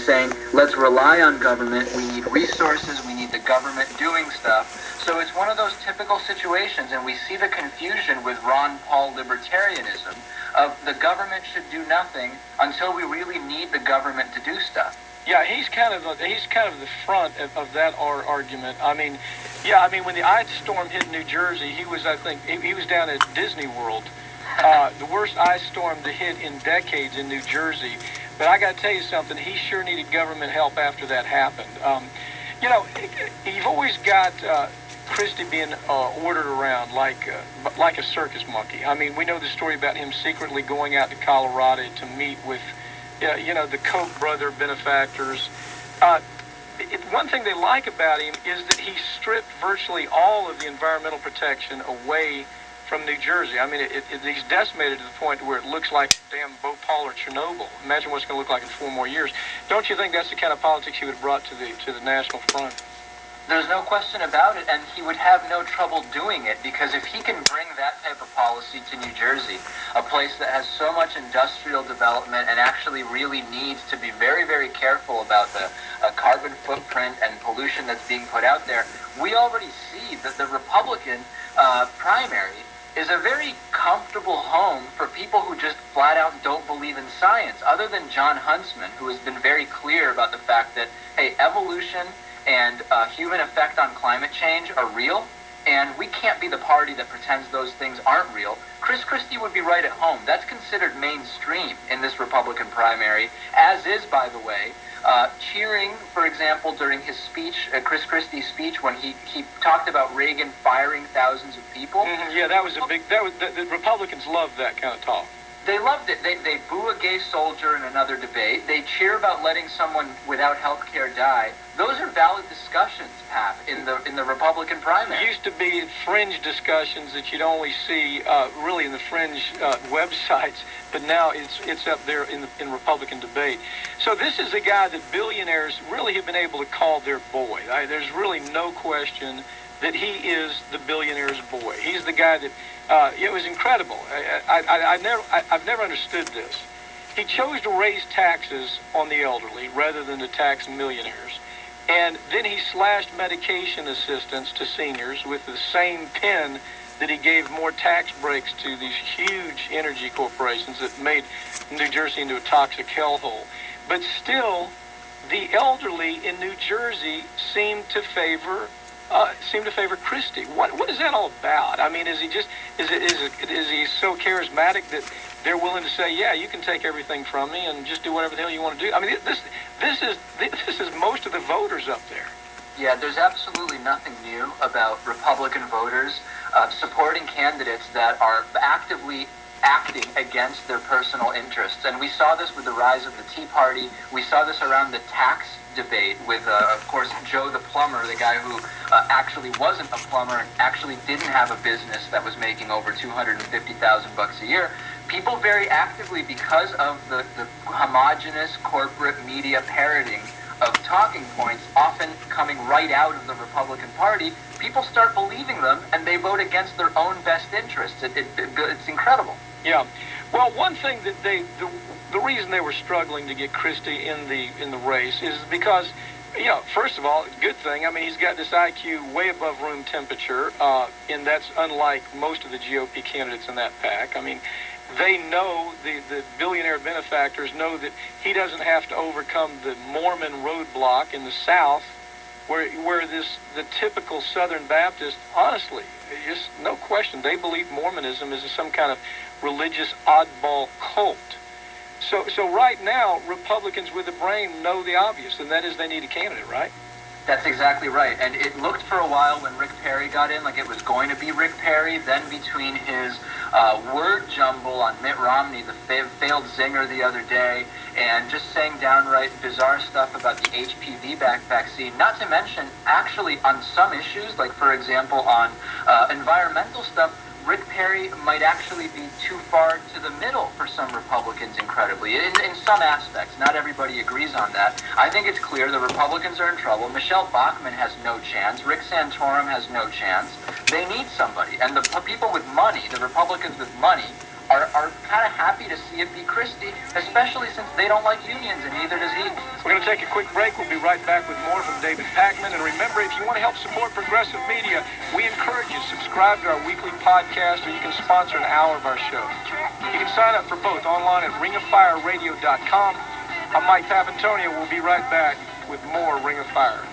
saying, let's rely on government, we need resources, we need the government doing stuff. So it's one of those typical situations, and we see the confusion with Ron Paul libertarianism of the government should do nothing until we really need the government to do stuff. Yeah, he's kind of the front of that argument. I mean, yeah, I mean, when the ice storm hit New Jersey, he was down at Disney World, the worst ice storm to hit in decades in New Jersey. But I got to tell you something, he sure needed government help after that happened. You know, you've always got Christie being ordered around like a circus monkey. I mean, we know the story about him secretly going out to Colorado to meet with, you know, the Koch brother benefactors. One thing they like about him is that he stripped virtually all of the environmental protection away from New Jersey. I mean, he's decimated to the point where it looks like damn Bhopal or Chernobyl. Imagine what it's going to look like in 4 more years. Don't you think that's the kind of politics he would have brought to the national front? There's no question about it, and he would have no trouble doing it, because if he can bring that type of policy to New Jersey, a place that has so much industrial development and actually really needs to be very, very careful about the carbon footprint and pollution that's being put out there, we already see that the Republican primary is a very comfortable home for people who just flat out don't believe in science, other than John Huntsman, who has been very clear about the fact that, hey, evolution and human effect on climate change are real, and we can't be the party that pretends those things aren't real. Chris Christie would be right at home. That's considered mainstream in this Republican primary, as is, by the way, cheering, for example, during his speech, Chris Christie's speech, when he talked about Reagan firing thousands of people. Mm-hmm. Yeah, the Republicans loved that kind of talk. They loved it. They boo a gay soldier in another debate. They cheer about letting someone without health care die. Those are valid discussions, Pap, in the Republican primary. It used to be fringe discussions that you'd only see really in the fringe websites, but now it's up there in Republican debate. So this is a guy that billionaires really have been able to call their boy. There's really no question that he is the billionaire's boy. He's the guy that it was incredible. I've never understood this. He chose to raise taxes on the elderly rather than to tax millionaires. And then he slashed medication assistance to seniors with the same pen that he gave more tax breaks to these huge energy corporations that made New Jersey into a toxic hellhole. But still, the elderly in New Jersey seem to favor Christie. What is that all about? I mean, is he so charismatic that they're willing to say, yeah, you can take everything from me and just do whatever the hell you want to do? I mean, this is most of the voters up there. Yeah, there's absolutely nothing new about Republican voters supporting candidates that are actively acting against their personal interests. And we saw this with the rise of the Tea Party. We saw this around the tax debate with, of course, Joe the plumber, the guy who actually wasn't a plumber and actually didn't have a business that was making over $250,000 a year. People very actively, because of the homogenous corporate media parroting of talking points, often coming right out of the Republican Party, people start believing them and they vote against their own best interests. It's incredible. Yeah. Well, one thing that the reason they were struggling to get Christie in the race is because, you know, first of all, good thing. I mean, he's got this IQ way above room temperature, and that's unlike most of the GOP candidates in that pack. I mean, they know, the billionaire benefactors know that he doesn't have to overcome the Mormon roadblock in the South, where the typical Southern Baptist, honestly, just no question, they believe Mormonism is some kind of religious oddball cult. So right now, Republicans with a brain know the obvious, and that is they need a candidate, right? That's exactly right. And it looked for a while when Rick Perry got in like it was going to be Rick Perry. Then between his word jumble on Mitt Romney, the failed zinger the other day, and just saying downright bizarre stuff about the HPV vaccine, not to mention actually on some issues, like for example on environmental stuff, Rick Perry might actually be too far to the middle for some Republicans, incredibly, in some aspects. Not everybody agrees on that. I think it's clear the Republicans are in trouble. Michelle Bachmann has no chance. Rick Santorum has no chance. They need somebody. And the people with money, the Republicans with money, are kind of happy to see it be Christie, especially since they don't like unions, and neither does he. We're going to take a quick break. We'll be right back with more from David Pakman. And remember, if you want to help support progressive media, we encourage you to subscribe to our weekly podcast, or you can sponsor an hour of our show. You can sign up for both online at ringoffireradio.com. I'm Mike Papantonio. We'll be right back with more Ring of Fire.